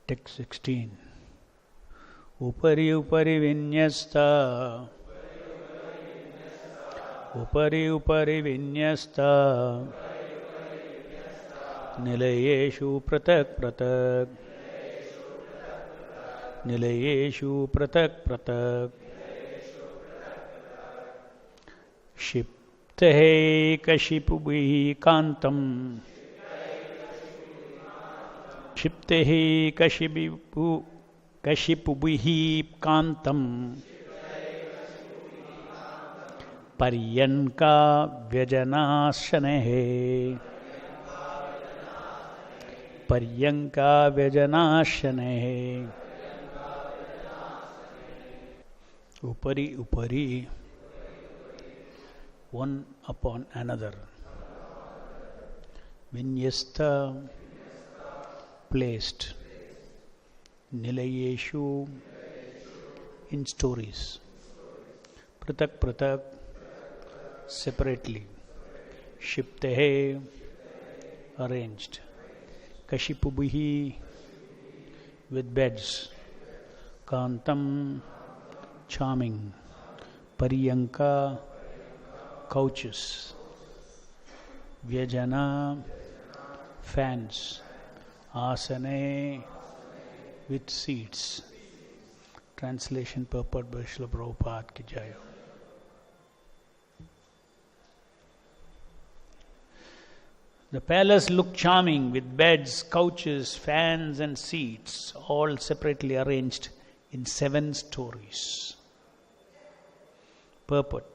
Text 16. Upari upari vinyasta. Upari upari vinyasta. Nilayeshu pratak pratak. Nilayeshu pratak pratak. Shiptehe kashipubihi kantam. Shiptehi kashipubihi kantam. Paryanka vyajanashanehe. Paryanka vyajanashanehe. Upari upari, one upon another. Vinyasta, placed. Nilayeshu, in stories. Pratak pratak, separately. Shiptehe, arranged. Kashipubihi, with beds. Kantam, charming. Pariyanka, couches. Vyajana, fans. Asane, with seats. Translation purport by Srila Prabhupada ki jai. The palace looked charming with beds, couches, fans and seats, all separately arranged in 7 stories. Purport.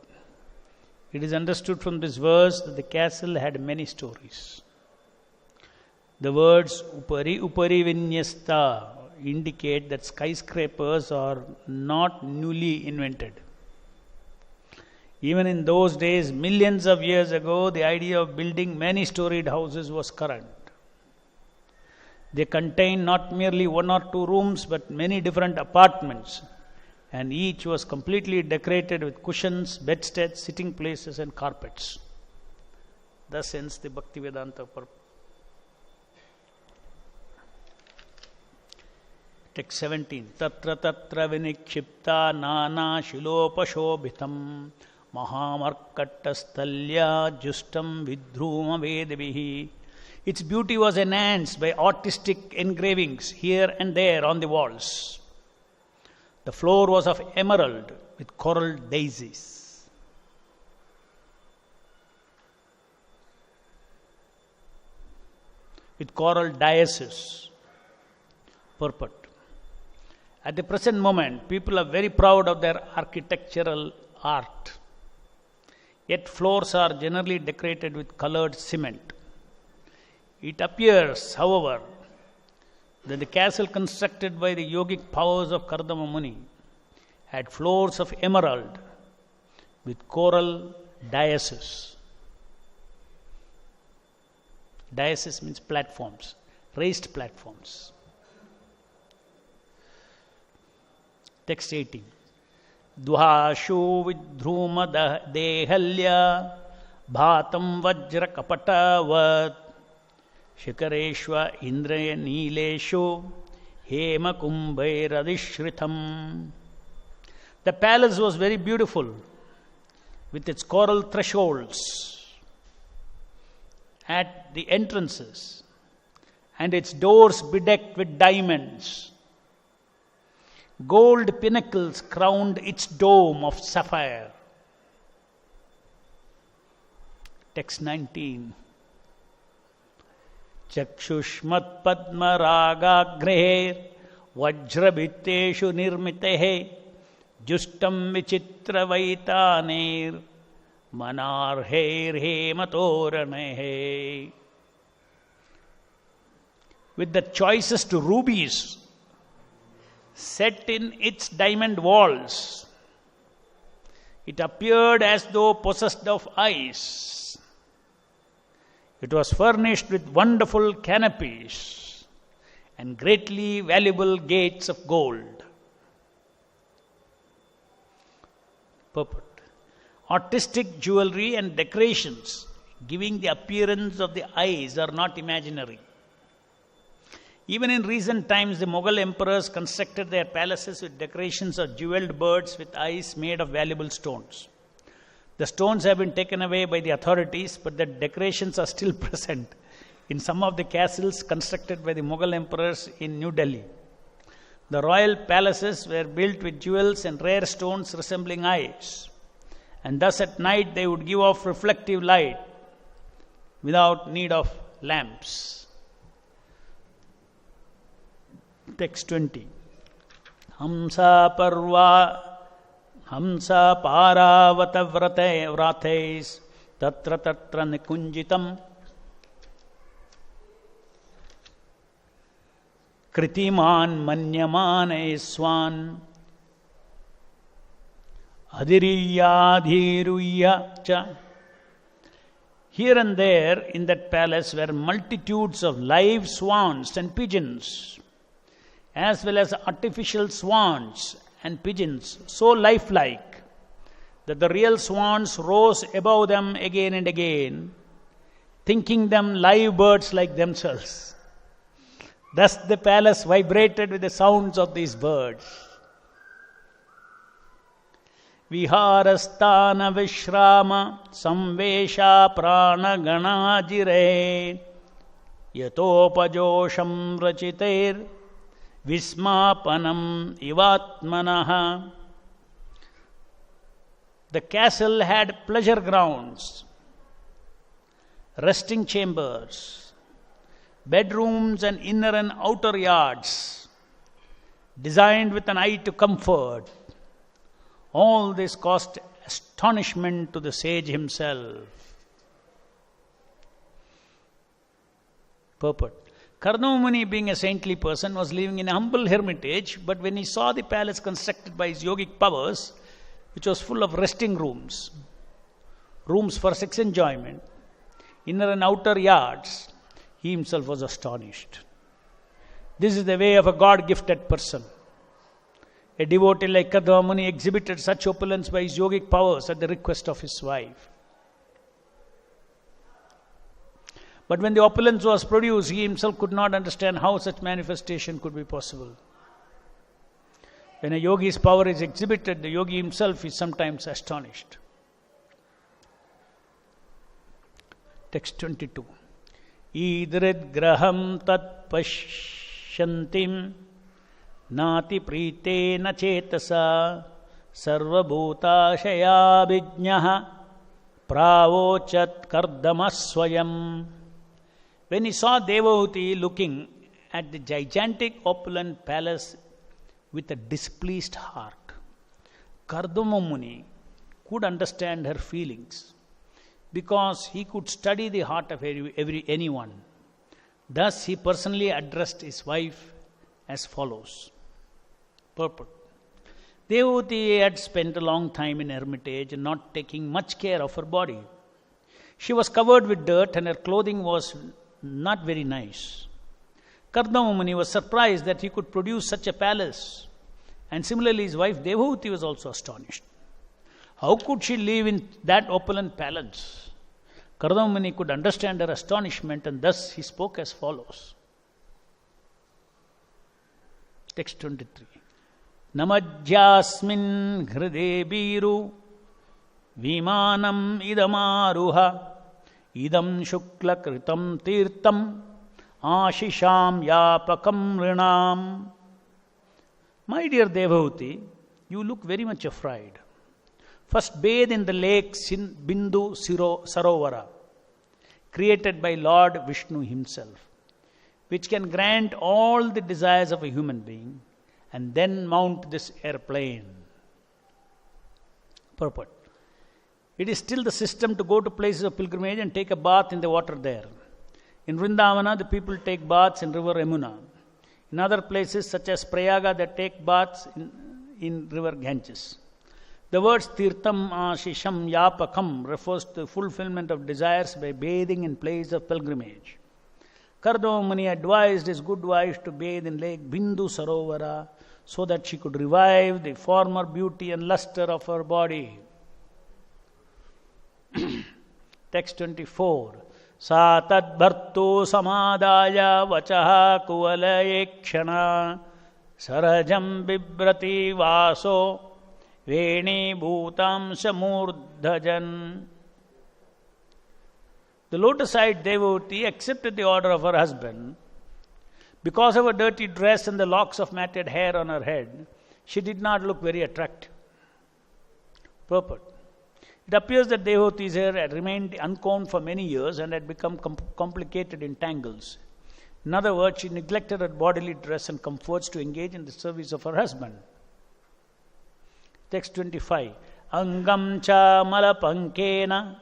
It is understood from this verse that the castle had many stories. The words upari upari vinyasta indicate that skyscrapers are not newly invented. Even in those days, millions of years ago, the idea of building many-storied houses was current. They contained not merely 1 or 2 rooms, but many different apartments, and each was completely decorated with cushions, bedsteads, sitting places, and carpets. Thus ends the Bhaktivedanta purport. Text 17. Tatra tatra vinikshipta nana shilopashobhitam mahamarkattastalya justam vidhruma vedavihi. Its beauty was enhanced by artistic engravings here and there on the walls. The floor was of emerald with coral daisies. With coral dioceses. Purport. At the present moment, people are very proud of their architectural art. Yet floors are generally decorated with colored cement. It appears, however, that the castle constructed by the yogic powers of Kardama Muni had floors of emerald with coral dioceses. Dioceses means platforms, raised platforms. Text 18. Dvashu vidhruma dehalya bhatam vajra kapatavat shikareshva indraya nileshu hema kumbhairadishritam. The palace was very beautiful with its coral thresholds at the entrances and its doors bedecked with diamonds. Gold pinnacles crowned its dome of sapphire. Text 19. Chakshushmat padma ragagre vajrabitteshu nirmitehe justam vichitra vaitaner manarher hematoranehe. With the choicest rubies set in its diamond walls, it appeared as though possessed of eyes. It was furnished with wonderful canopies and greatly valuable gates of gold. Purport. Artistic jewelry and decorations giving the appearance of the eyes are not imaginary. Even in recent times, the Mughal emperors constructed their palaces with decorations of jeweled birds with eyes made of valuable stones. The stones have been taken away by the authorities, but the decorations are still present in some of the castles constructed by the Mughal emperors in New Delhi. The royal palaces were built with jewels and rare stones resembling eyes, and thus at night they would give off reflective light without need of lamps. Text 20. Hamsa paravata vratais tatra tatra nikunjitam kritiman manyamane swan adhiriyadhiruya cha. Here and there in that palace were multitudes of live swans and pigeons, as well as artificial swans and pigeons, so lifelike that the real swans rose above them again and again, thinking them live birds like themselves. Thus the palace vibrated with the sounds of these birds. Viharasthana vishrama samvesha prana ganajire yatopajosham rachiter Vismapanam ivatmanaha. The castle had pleasure grounds, resting chambers, bedrooms and inner and outer yards, designed with an eye to comfort. All this caused astonishment to the sage himself. Purport. Kardama Muni, being a saintly person, was living in a humble hermitage, but when he saw the palace constructed by his yogic powers, which was full of resting rooms, rooms for sex enjoyment, inner and outer yards, he himself was astonished. This is the way of a God-gifted person. A devotee like Kardama Muni exhibited such opulence by his yogic powers at the request of his wife. But when the opulence was produced, he himself could not understand how such manifestation could be possible. When a yogi's power is exhibited, the yogi himself is sometimes astonished. Text 22. Idrid graham tat pashyantim nati pritena chetasa sarvabhuta shayabhijnaha pravochat kardama swayam. When he saw Devahuti looking at the gigantic opulent palace with a displeased heart, Kardama Muni could understand her feelings because he could study the heart of anyone. Thus he personally addressed his wife as follows. Purport. Devahuti had spent a long time in hermitage and not taking much care of her body. She was covered with dirt and her clothing was not very nice. Kardama Muni was surprised that he could produce such a palace, and similarly his wife Devahuti was also astonished. How could she live in that opulent palace? Kardama Muni could understand her astonishment, and thus he spoke as follows. Text 23. Namajyasmin hride biru vimanam idamaruha idam shukla kritam tirtam ashisham yapakam rinam. My dear Devahuti, you look very much afraid. First bathe in the lake Bindu Sarovara, created by Lord Vishnu himself, which can grant all the desires of a human being, and then mount this airplane. Purport. It is still the system to go to places of pilgrimage and take a bath in the water there. In Vrindavana, the people take baths in river Yamuna. In other places, such as Prayaga, they take baths in river Ganges. The words Tirtam Ashisham Yapakam refers to the fulfillment of desires by bathing in place of pilgrimage. Kardama Muni advised his good wife to bathe in Lake Bindu Sarovara so that she could revive the former beauty and luster of her body. Text 24. सा तद्भर्तु समादाय वचः कुवलयेक्षणा सरजं बिभ्रति वासो वेणीभूतांशमूर्धजन्. The lotus-eyed devotee accepted the order of her husband. Because of her dirty dress and the locks of matted hair on her head, she did not look very attractive. Purport. It appears that devotee's hair had remained uncombed for many years and had become complicated in tangles. In other words, she neglected her bodily dress and comforts to engage in the service of her husband. Text 25. Angam cha malapankena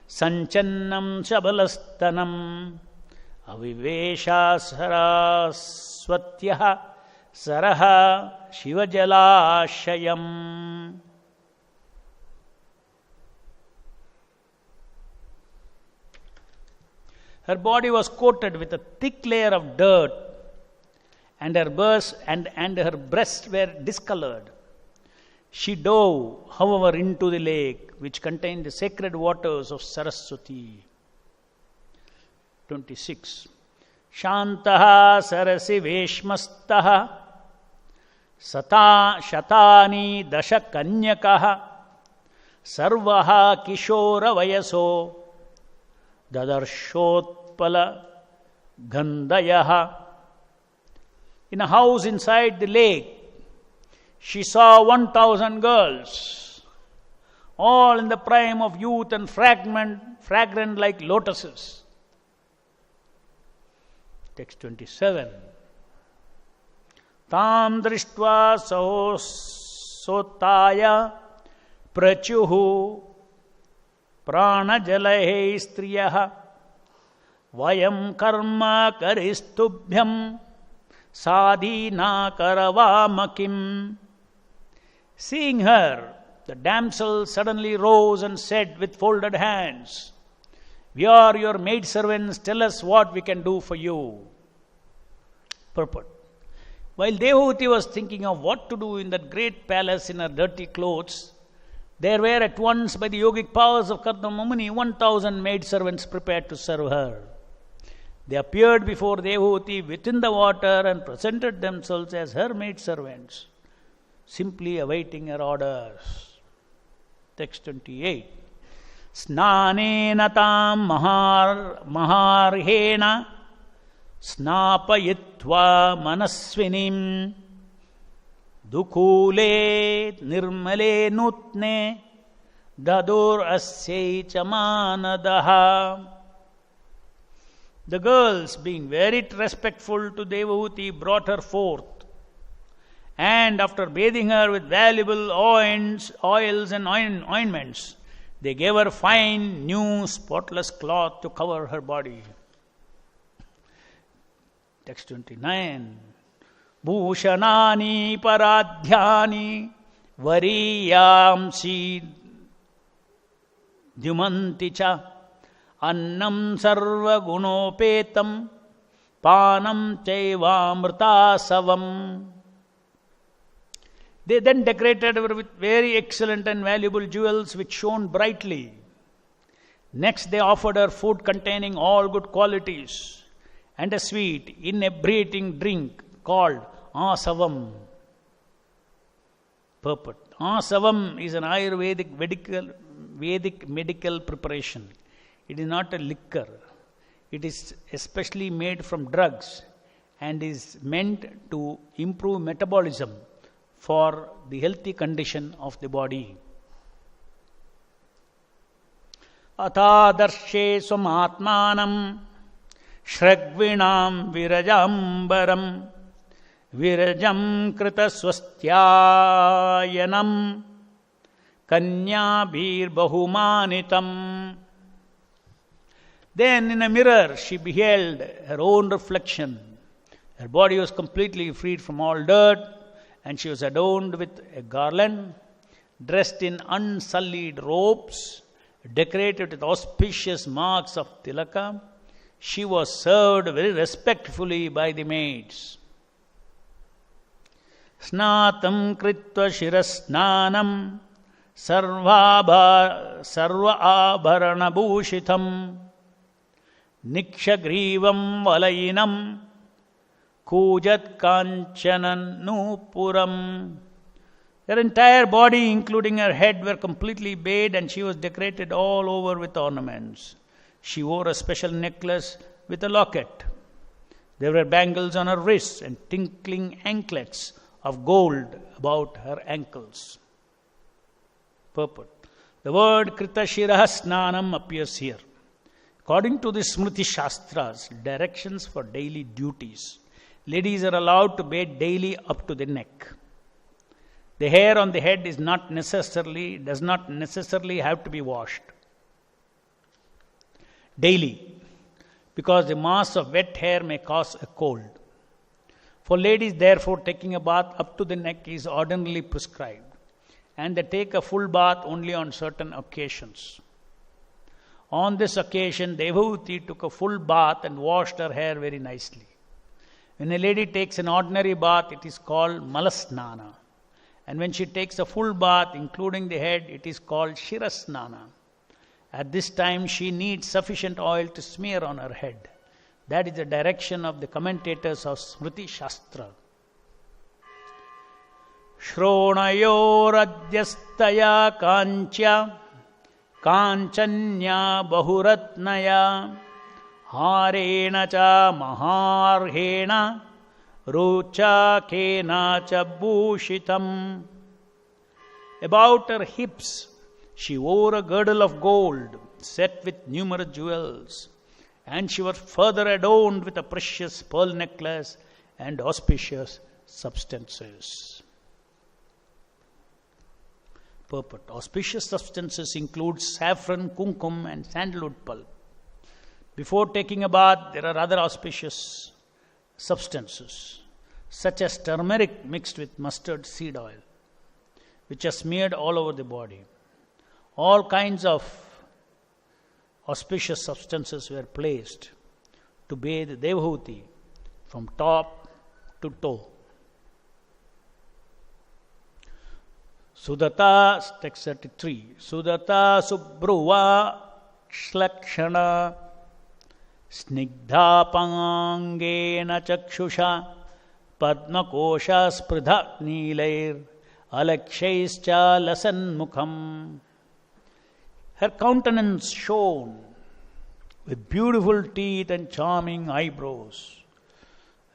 sanchannam shabalastanam avivesha saraswatyah saraha shivajalashayam. Her body was coated with a thick layer of dirt, and her breasts were discolored. She dove, however, into the lake, which contained the sacred waters of Saraswati. 26. Shantaha sarasi veshmastaha shatani dasha kanyakaha sarvaha kishora vayaso dadarshotpala gandhayaha. In a house inside the lake, she saw 1,000 girls, all in the prime of youth and fragrant like lotuses. Text 27. Tam drishtva sotaya prachuhu pranajalahe striyaha vayam karma karistubhyam sadhina karavamakim. Seeing her, the damsel suddenly rose and said with folded hands, "We are your maidservants, tell us what we can do for you." Purport. While Devahuti was thinking of what to do in that great palace in her dirty clothes, there were at once by the yogic powers of Kardama Muni 1,000 maidservants prepared to serve her. They appeared before Devahuti within the water and presented themselves as her maidservants, simply awaiting her orders. Text 28. Snanena tam maharhena snapayitva manasvinim dukule nirmale nutne dadur asyai chamanadaha. The girls, being very respectful to Devahuti, brought her forth, and after bathing her with valuable oils and ointments, they gave her fine, new, spotless cloth to cover her body. Text 29. Bhushanani paradhyani variyamsi dyumanticha annam sarva gunopetam panam chaivamritasavam. They then decorated her with very excellent and valuable jewels which shone brightly. Next they offered her food containing all good qualities and a sweet, inebriating drink called asavam. Purport. Asavam is an Ayurvedic Vedic medical preparation. It is not a liquor. It is especially made from drugs and is meant to improve metabolism for the healthy condition of the body. Atadarshe swamatmanam shragvinam virajambaram virajam krita swastyayanam kanyabhir bahumanitam. Then in a mirror she beheld her own reflection. Her body was completely freed from all dirt, and she was adorned with a garland, dressed in unsullied robes, decorated with auspicious marks of tilaka. She was served very respectfully by the maids. Snatam kritva shirasnanam sarva abharana bhushitam Nikshagrivam Valayinam Kujat Kanchanan Nupuram. Her entire body, including her head, were completely bathed, and she was decorated all over with ornaments. She wore a special necklace with a locket. There were bangles on her wrists and tinkling anklets of gold about her ankles. Purport. The word Krita Shirah Snanam appears here. According to the Smriti Shastras, directions for daily duties, ladies are allowed to bathe daily up to the neck. The hair on the head does not necessarily have to be washed daily, because the mass of wet hair may cause a cold. For ladies, therefore, taking a bath up to the neck is ordinarily prescribed, and they take a full bath only on certain occasions. On this occasion, Devhuti took a full bath and washed her hair very nicely. When a lady takes an ordinary bath, it is called Malasnana. And when she takes a full bath, including the head, it is called Shirasnana. At this time, she needs sufficient oil to smear on her head. That is the direction of the commentators of Smriti Shastra. Shronayoradyastaya kancha Kanchanya Bahuratnaya Harena cha Maharhena Rucha Kena cha Bhushitam. About her hips she wore a girdle of gold set with numerous jewels, and she was further adorned with a precious pearl necklace and auspicious substances. Purport. Auspicious substances include saffron, kumkum, and sandalwood pulp. Before taking a bath, there are other auspicious substances, such as turmeric mixed with mustard seed oil, which are smeared all over the body. All kinds of auspicious substances were placed to bathe Devhuti from top to toe. Sudata, text 33. Sudata Subruva Shlakshana Snigdha Pangena Chakshusha Padmakosha Spridha Nilair Alakshaischa Lasan Mukham. Her countenance shone with beautiful teeth and charming eyebrows.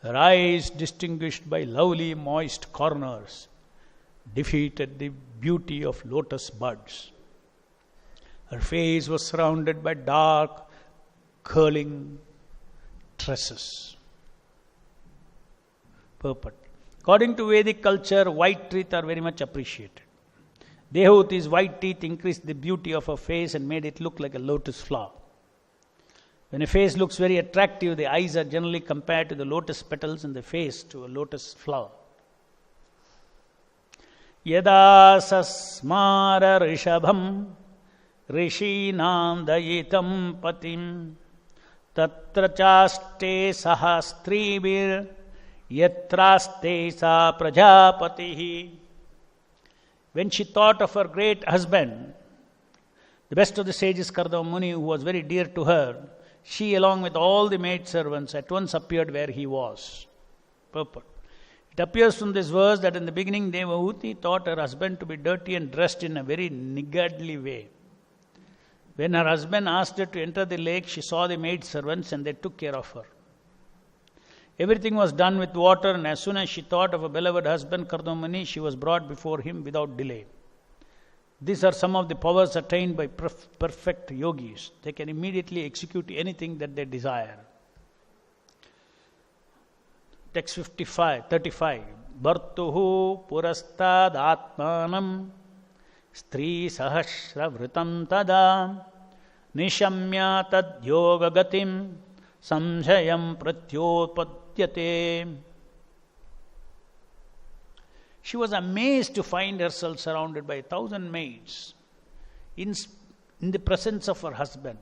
Her eyes, distinguished by lovely moist corners, defeated the beauty of lotus buds. Her face was surrounded by dark, curling tresses. Purport. According to Vedic culture, white teeth are very much appreciated. Devhuti's white teeth increased the beauty of her face and made it look like a lotus flower. When a face looks very attractive, the eyes are generally compared to the lotus petals and the face to a lotus flower. Yada sasmara rishabham rishinam dayitam patim tatra chaste sahastribir yatraste sa prajapatihi. When she thought of her great husband, the best of the sages, Kardama Muni, who was very dear to her, she, along with all the maidservants, at once appeared where he was. Purport. It appears from this verse that in the beginning Devhuti thought her husband to be dirty and dressed in a very niggardly way. When her husband asked her to enter the lake, she saw the maidservants and they took care of her. Everything was done with water, and as soon as she thought of a beloved husband, Kardama Muni, she was brought before him without delay. These are some of the powers attained by perfect yogis. They can immediately execute anything that they desire. Text 35. Bhartuhu purastad atmanam stri sahasra vritam tada nishamya tad yoga gatim samshayam pratyopadyate. She was amazed to find herself surrounded by 1,000 maids in the presence of her husband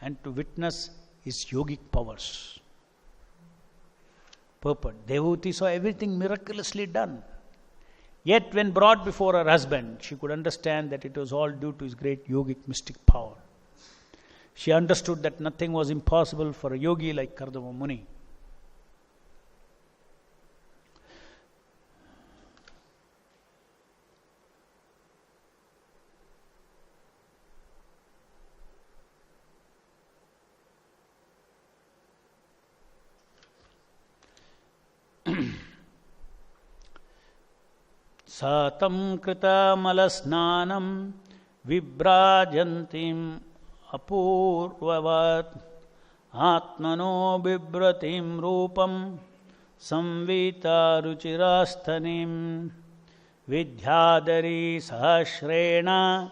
and to witness his yogic powers. Purport. Devhuti saw everything miraculously done. Yet when brought before her husband, she could understand that it was all due to his great yogic mystic power. She understood that nothing was impossible for a yogi like Kardama Muni. Satam krita malasnanam vibrajantim apurvavat atmano bibratim rupam samvita ruchirastanim vidyadari sahasrena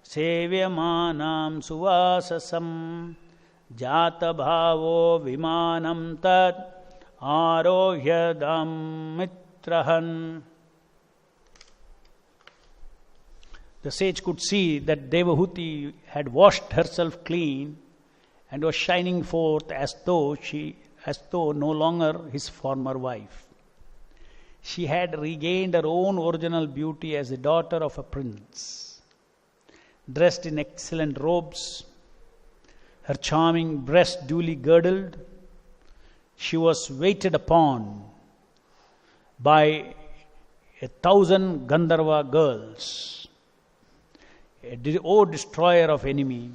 sevyamanam suvasasam jata bhavo vimanam tat arohyadam mitrahan. The sage could see that Devahuti had washed herself clean and was shining forth as though no longer his former wife. She had regained her own original beauty as the daughter of a prince. Dressed in excellent robes, her charming breast duly girdled, she was waited upon by 1,000 Gandharva girls. O destroyer of enemy,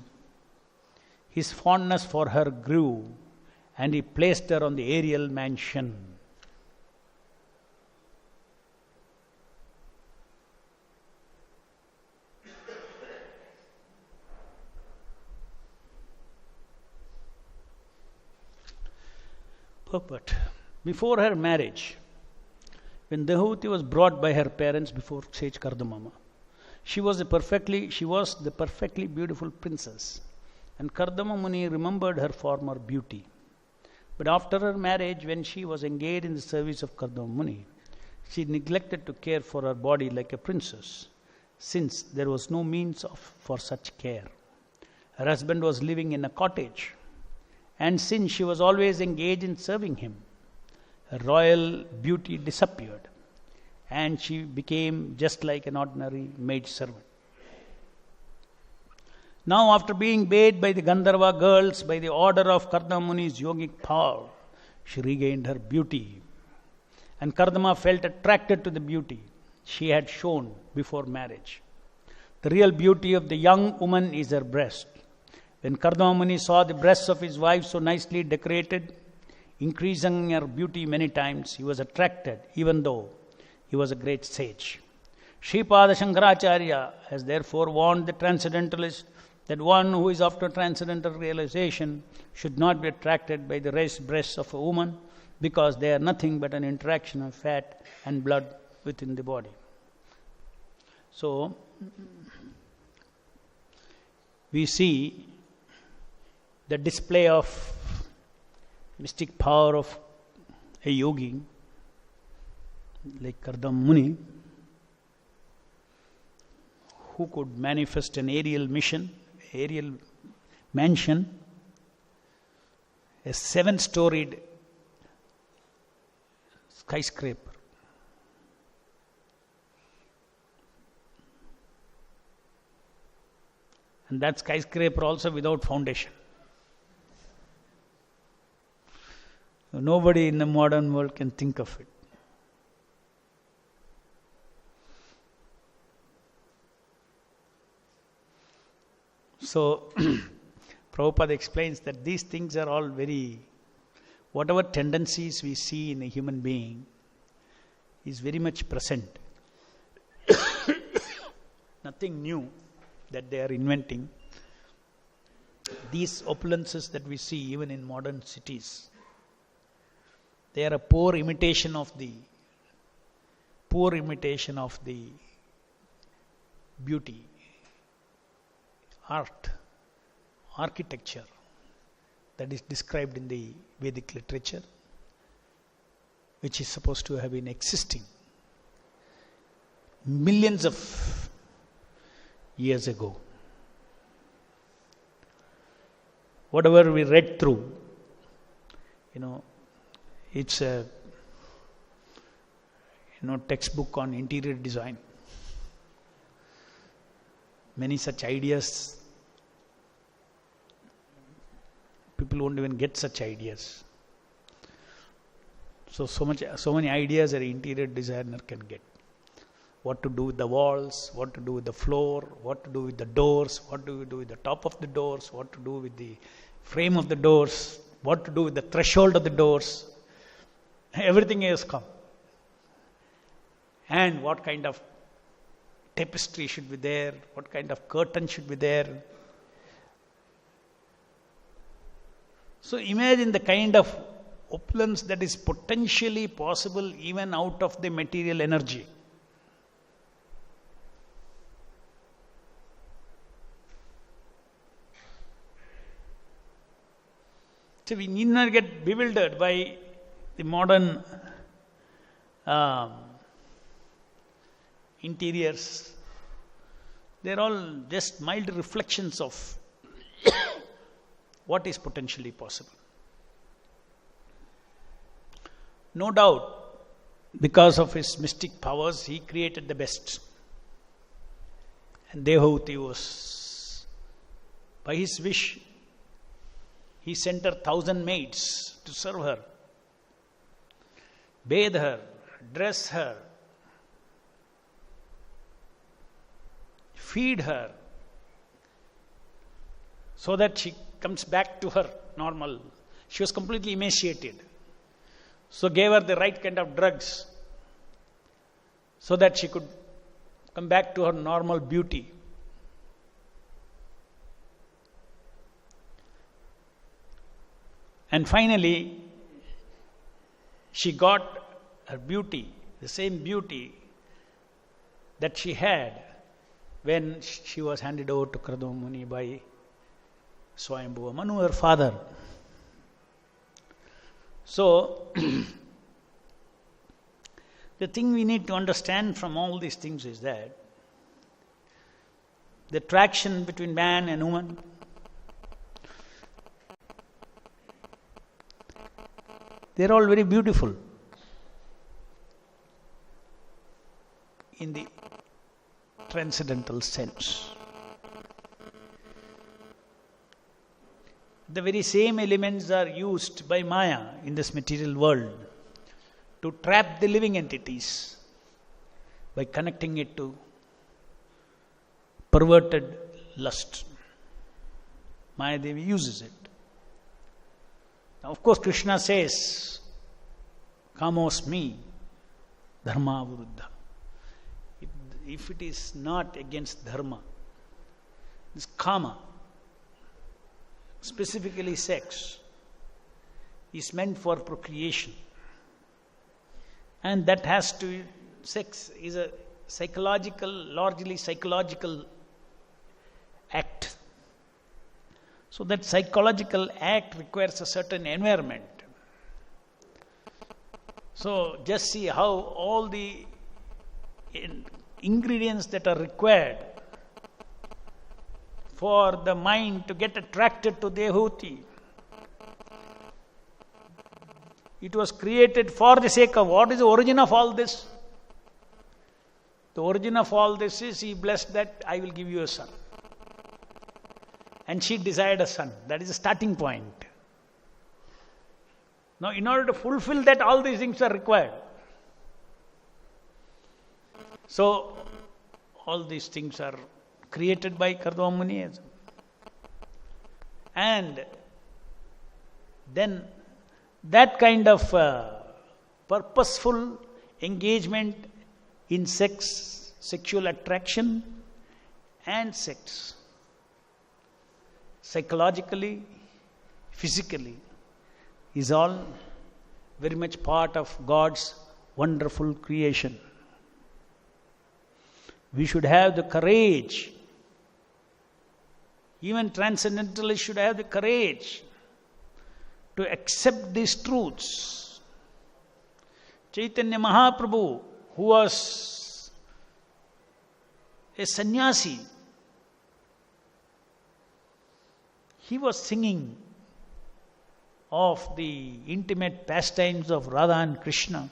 his fondness for her grew, and he placed her on the aerial mansion. But before her marriage, when Devahuti was brought by her parents before sage Kardama, she was the perfectly beautiful princess, and Kardama Muni remembered her former beauty. But after her marriage, when she was engaged in the service of Kardama Muni, she neglected to care for her body like a princess, since there was no means for such care. Her husband was living in a cottage, and since she was always engaged in serving him, her royal beauty disappeared, and she became just like an ordinary maid servant. Now, after being bathed by the Gandharva girls by the order of Kardama Muni's yogic power, she regained her beauty. And Kardama felt attracted to the beauty she had shown before marriage. The real beauty of the young woman is her breast. When Kardama Muni saw the breasts of his wife so nicely decorated, increasing her beauty many times, he was attracted, even though he was a great sage. Sripada Shankaracharya has therefore warned the transcendentalist that one who is after transcendental realization should not be attracted by the raised breasts of a woman, because they are nothing but an interaction of fat and blood within the body. So, we see the display of mystic power of a yogi like Kardama Muni, who could manifest an aerial mansion, a 7-storied skyscraper. And that skyscraper also without foundation. Nobody in the modern world can think of it. So, Prabhupada explains that these things are all whatever tendencies we see in a human being is very much present. Nothing new that they are inventing. These opulences that we see even in modern cities, they are a poor imitation of the beauty, art, architecture that is described in the Vedic literature, which is supposed to have been existing millions of years ago. Whatever we read through, it's a textbook on interior design. Many such ideas people won't even get such ideas. So many ideas an interior designer can get. What to do with the walls, what to do with the floor, what to do with the doors, what do we do with the top of the doors, what to do with the frame of the doors, what to do with the threshold of the doors. Everything has come. And what kind of tapestry should be there, what kind of curtain should be there. So imagine the kind of opulence that is potentially possible even out of the material energy. So we need not get bewildered by the modern interiors. They're all just mild reflections of what is potentially possible. No doubt, because of his mystic powers, he created the best. And Devahuti was, by his wish, he sent her 1,000 maids to serve her, bathe her, dress her, feed her, so that she comes back to her normal. She was completely emaciated. So gave her the right kind of drugs so that she could come back to her normal beauty. And finally, she got her beauty, the same beauty that she had when she was handed over to Kardama Muni by Swayambhuva Manu, her father. So, the thing we need to understand from all these things is that the attraction between man and woman, they're all very beautiful in the transcendental sense. The very same elements are used by Maya in this material world to trap the living entities by connecting it to perverted lust. Maya Devi uses it. Now, of course, Krishna says, Kamosmi Dharma Viruddha. If it is not against Dharma, this Kama, specifically sex, is meant for procreation. And that has to, sex is a psychological, largely psychological act. So that psychological act requires a certain environment. So just see how all the ingredients that are required for the mind to get attracted to Devahuti. It was created for the sake of, what is the origin of all this? The origin of all this is, he blessed that, I will give you a son. And she desired a son. That is the starting point. Now, in order to fulfill that, all these things are required. So, all these things are created by Kardama Muni. And then that kind of purposeful engagement in sex, sexual attraction and sex, psychologically, physically, is all very much part of God's wonderful creation. We should have the courage, even transcendentalists should have the courage to accept these truths. Chaitanya Mahaprabhu, who was a sannyasi, he was singing of the intimate pastimes of Radha and Krishna.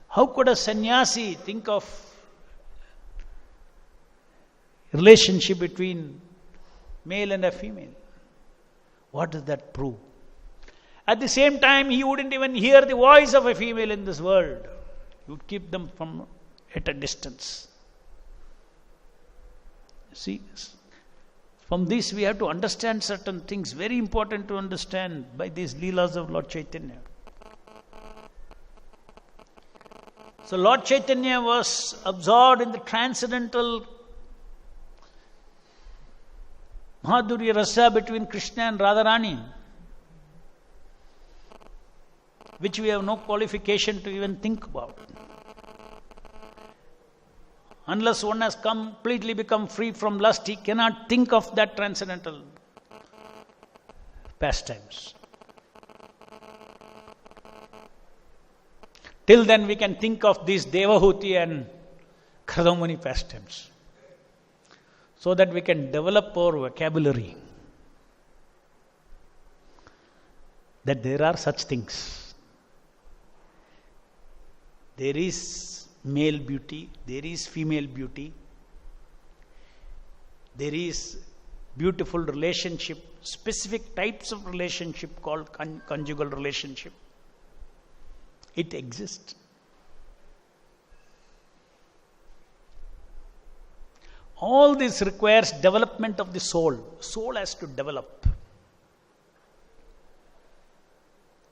How could a sannyasi think of relationship between male and a female. What does that prove? At the same time, he wouldn't even hear the voice of a female in this world. He would keep them at a distance. See, from this we have to understand certain things, very important to understand by these Leelas of Lord Chaitanya. So Lord Chaitanya was absorbed in the transcendental Madhurya Rasa between Krishna and Radharani, which we have no qualification to even think about. Unless one has completely become free from lust, he cannot think of that transcendental pastimes. Till then we can think of these Devahuti and Kardamuni pastimes, so that we can develop our vocabulary, that there are such things. There is male beauty, there is female beauty, there is beautiful relationship, specific types of relationship called conjugal relationship. It exists. All this requires development of the soul. Soul has to develop.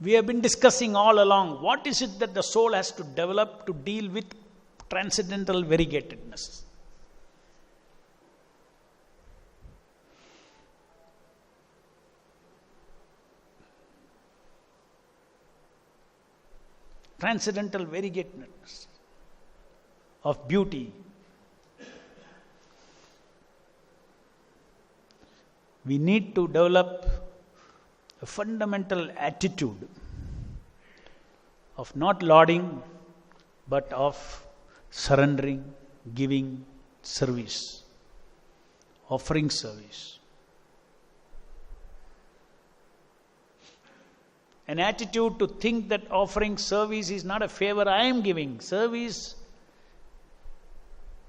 We have been discussing all along, what is it that the soul has to develop to deal with transcendental variegatedness? Transcendental variegatedness of beauty. We need to develop a fundamental attitude of not lauding, but of surrendering, giving service, offering service. An attitude to think that offering service is not a favor I am giving. Service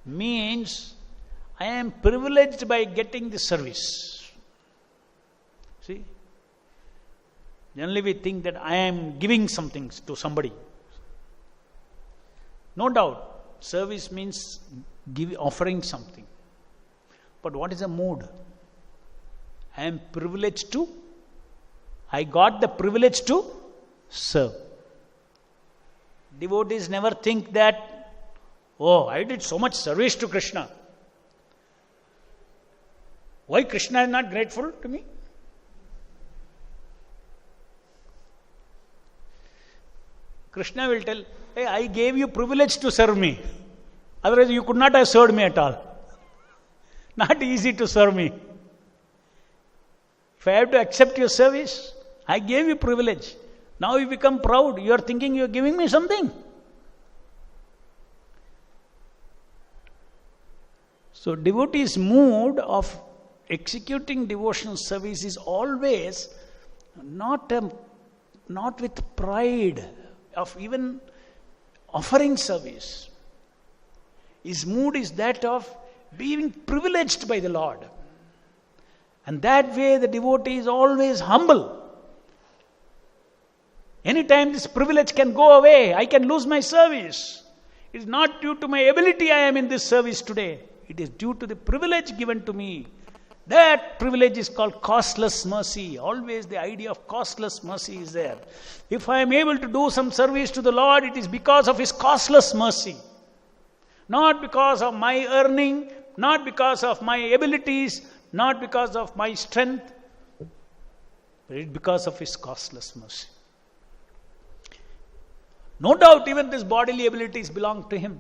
means I am privileged by getting the service. See? Generally we think that I am giving something to somebody. No doubt, service means offering something. But what is the mood? I am privileged to, I got the privilege to serve. Devotees never think that, oh, I did so much service to Krishna. Why Krishna is not grateful to me? Krishna will tell, hey, I gave you privilege to serve me. Otherwise you could not have served me at all. Not easy to serve me. If I have to accept your service, I gave you privilege. Now you become proud. You are thinking you are giving me something. So devotee's mood of executing devotional service is always not with pride of even offering service. His mood is that of being privileged by the Lord. And that way the devotee is always humble. Anytime this privilege can go away, I can lose my service. It is not due to my ability I am in this service today. It is due to the privilege given to me. That privilege is called costless mercy. Always the idea of costless mercy is there. If I am able to do some service to the Lord, it is because of His costless mercy. Not because of my earning, not because of my abilities, not because of my strength, but it is because of His costless mercy. No doubt even these bodily abilities belong to Him.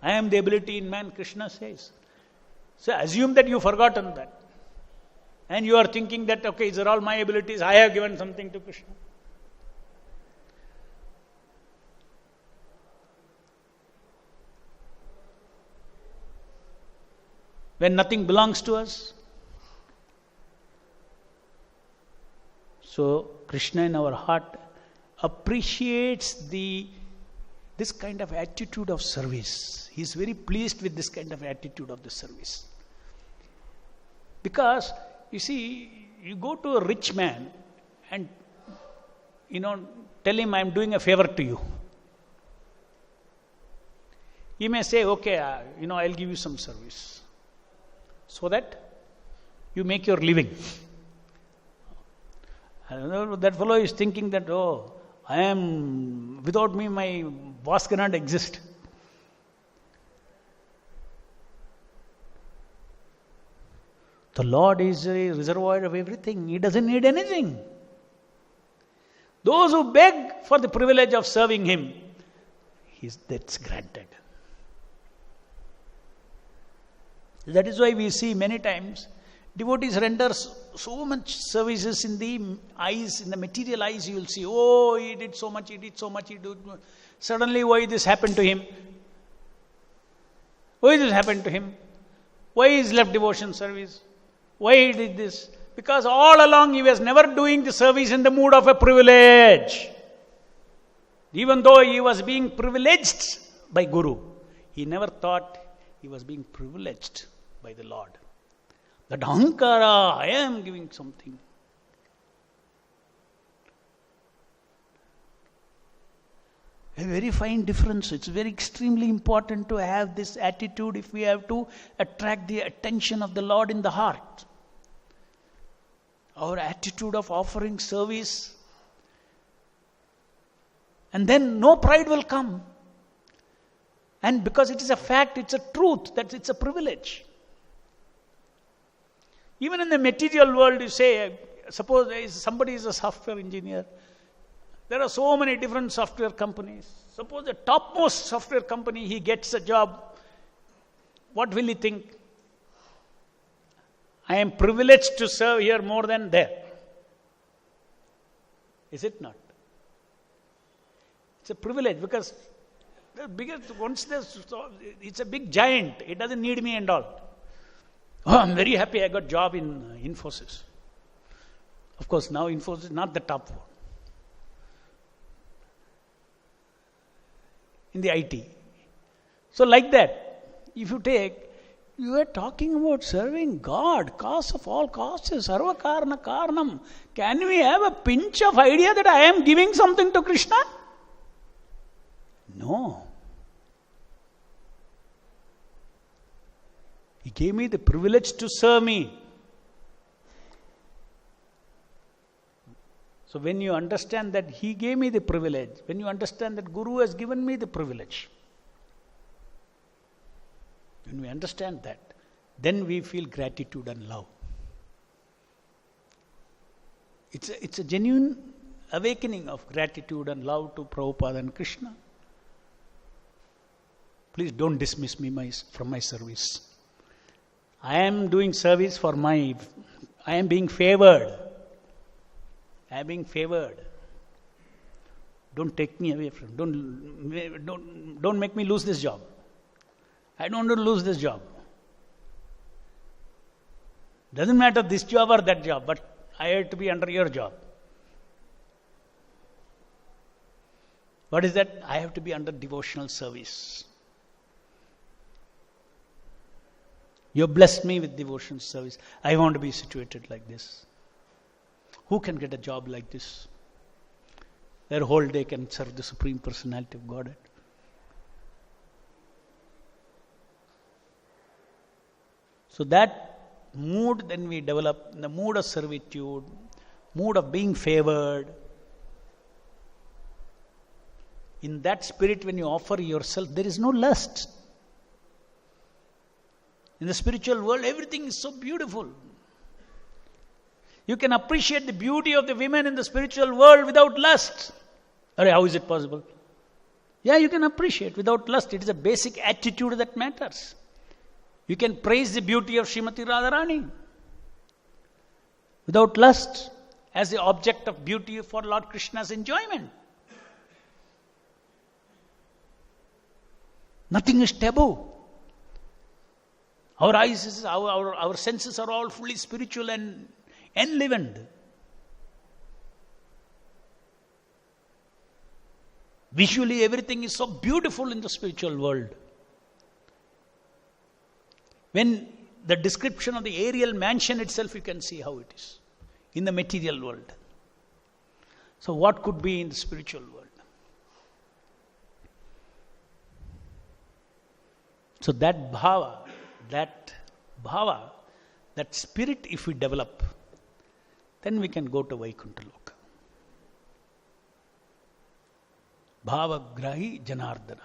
I am the ability in man, Krishna says. So assume that you've forgotten that. And you are thinking that, okay, these are all my abilities, I have given something to Krishna. When nothing belongs to us. So Krishna in our heart appreciates this kind of attitude of service. He is very pleased with this kind of attitude of the service. Because, you see, you go to a rich man and, tell him, I'm doing a favor to you. He may say, okay, I'll give you some service, so that you make your living. That fellow is thinking that, without me, my boss cannot exist. The Lord is a reservoir of everything. He doesn't need anything. Those who beg for the privilege of serving Him, that's granted. That is why we see many times devotees render so much services in the eyes, in the material eyes. You will see, he did so much, suddenly why this happened to him? Why this happened to him? Why he's left devotion service? Why he did this? Because all along he was never doing the service in the mood of a privilege. Even though he was being privileged by Guru, he never thought he was being privileged by the Lord. That ahankara, I am giving something. A very fine difference. It's very extremely important to have this attitude if we have to attract the attention of the Lord in the heart. Our attitude of offering service, and then no pride will come. And because it is a fact, it's a truth, that it's a privilege. Even in the material world, you say, suppose somebody is a software engineer. There are so many different software companies. Suppose the topmost software company, he gets a job. What will he think? I am privileged to serve here more than there. Is it not? It's a privilege because the biggest, it's a big giant. It doesn't need me and all. I'm very happy I got a job in Infosys. Of course, now Infosys is not the top one. In the IT. So like that, if you are talking about serving God, cause of all causes, sarva karana karanam. Can we have a pinch of idea that I am giving something to Krishna? No. He gave me the privilege to serve me. So when you understand that He gave me the privilege, when you understand that Guru has given me the privilege, when we understand that, then we feel gratitude and love. It's a genuine awakening of gratitude and love to Prabhupada and Krishna. Please don't dismiss me from my service. I am doing service I am being favored. I am being favored. Don't take me away from, don't make me lose this job. I don't want to lose this job. Doesn't matter this job or that job, but I have to be under your job. What is that? I have to be under devotional service. You have blessed me with devotional service. I want to be situated like this. Who can get a job like this? Their whole day can serve the Supreme Personality of Godhead. So that mood then we develop, the mood of servitude, mood of being favored. In that spirit, when you offer yourself, there is no lust. In the spiritual world, everything is so beautiful. You can appreciate the beauty of the women in the spiritual world without lust. How is it possible? Yeah, you can appreciate without lust. It is a basic attitude that matters. You can praise the beauty of Srimati Radharani without lust as the object of beauty for Lord Krishna's enjoyment. Nothing is taboo. Our eyes, our senses are all fully spiritual and enlivened. Visually, everything is so beautiful in the spiritual world. When the description of the aerial mansion itself, you can see how it is in the material world. So what could be in the spiritual world? So that bhava, that spirit, if we develop, then we can go to Vaikuntha Loka. Bhava Grahi Janardana.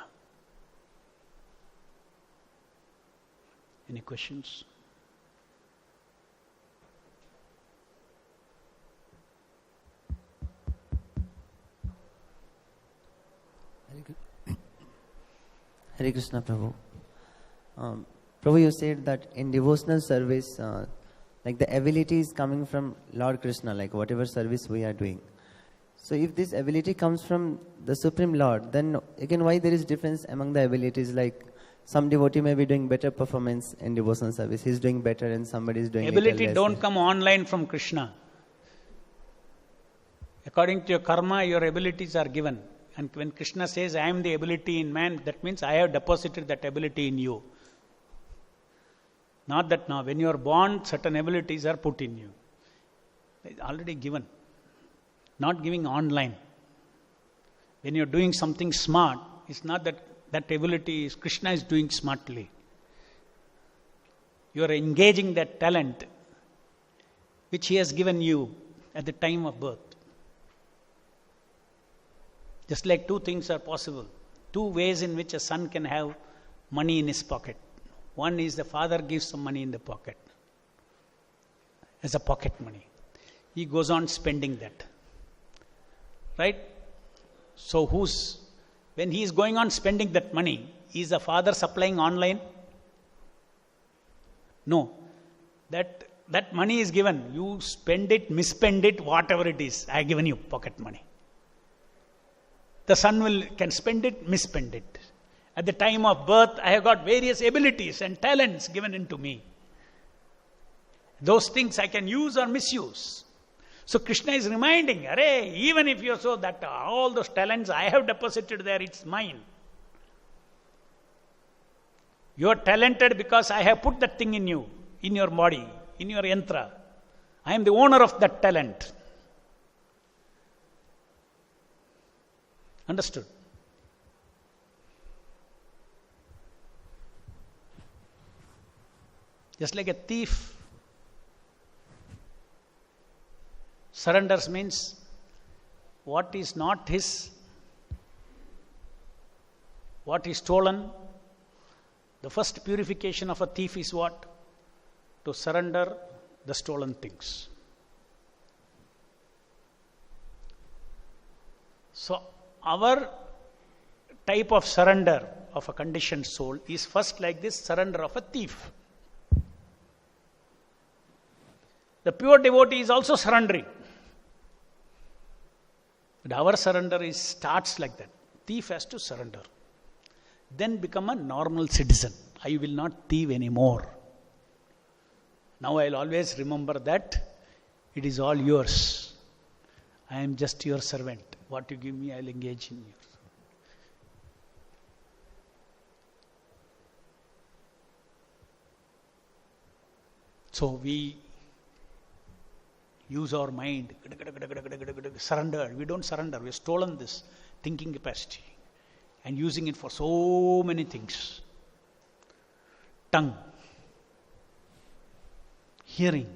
Any questions? Hare Krishna, Prabhu. Prabhu, you said that in devotional service, like the ability is coming from Lord Krishna, like whatever service we are doing. So if this ability comes from the Supreme Lord, then again why there is difference among the abilities? Like some devotee may be doing better performance in devotional service, he is doing better, and somebody is doing ability less. Don't come online from Krishna. According to your karma, your abilities are given. And when Krishna says, I am the ability in man, that means I have deposited that ability in you. Not that now, when you are born, certain abilities are put in you. It's already given. Not giving online. When you are doing something smart, it's not that that ability is, Krishna is doing smartly. You are engaging that talent which he has given you at the time of birth. Just like two things are possible. Two ways in which a son can have money in his pocket. One is the father gives some money in the pocket as a pocket money. He goes on spending that. Right? So when he is going on spending that money, is the father supplying online? No. That money is given. You spend it, misspend it, whatever it is. I have given you pocket money. The son can spend it, misspend it. At the time of birth, I have got various abilities and talents given into me. Those things I can use or misuse. So Krishna is reminding, Arey, even if you are so that all those talents I have deposited there, it's mine. You are talented because I have put that thing in you, in your body, in your yantra. I am the owner of that talent. Understood? Just like a thief surrenders means what is not his, what is stolen. The first purification of a thief is what? To surrender the stolen things. So our type of surrender of a conditioned soul is first like this surrender of a thief. The pure devotee is also surrendering. But our surrender starts like that. Thief has to surrender. Then become a normal citizen. I will not thieve anymore. Now I will always remember that it is all yours. I am just your servant. What you give me, I will engage in you. So we use our mind, surrender. We don't surrender. We have stolen this thinking capacity and using it for so many things. Tongue, hearing.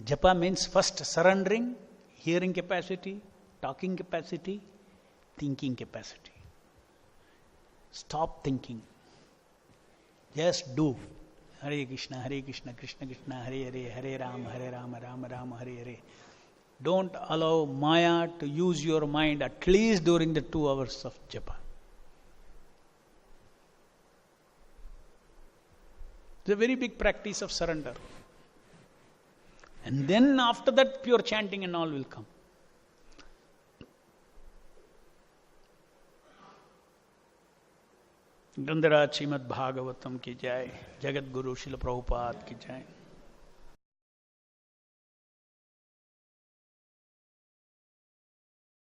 Japa means first surrendering, hearing capacity, talking capacity, thinking capacity. Stop thinking. Just do. Hare Krishna, Krishna Krishna, Hare Hare, Hare Rama, Rama Rama, Hare Hare. Don't allow Maya to use your mind at least during the 2 hours of japa. It's a very big practice of surrender. And then after that, pure chanting and all will come. ग्रंथराज Shrimad Bhagavatam की जय, जगत गुरु शिल प्रभुपाद की जय.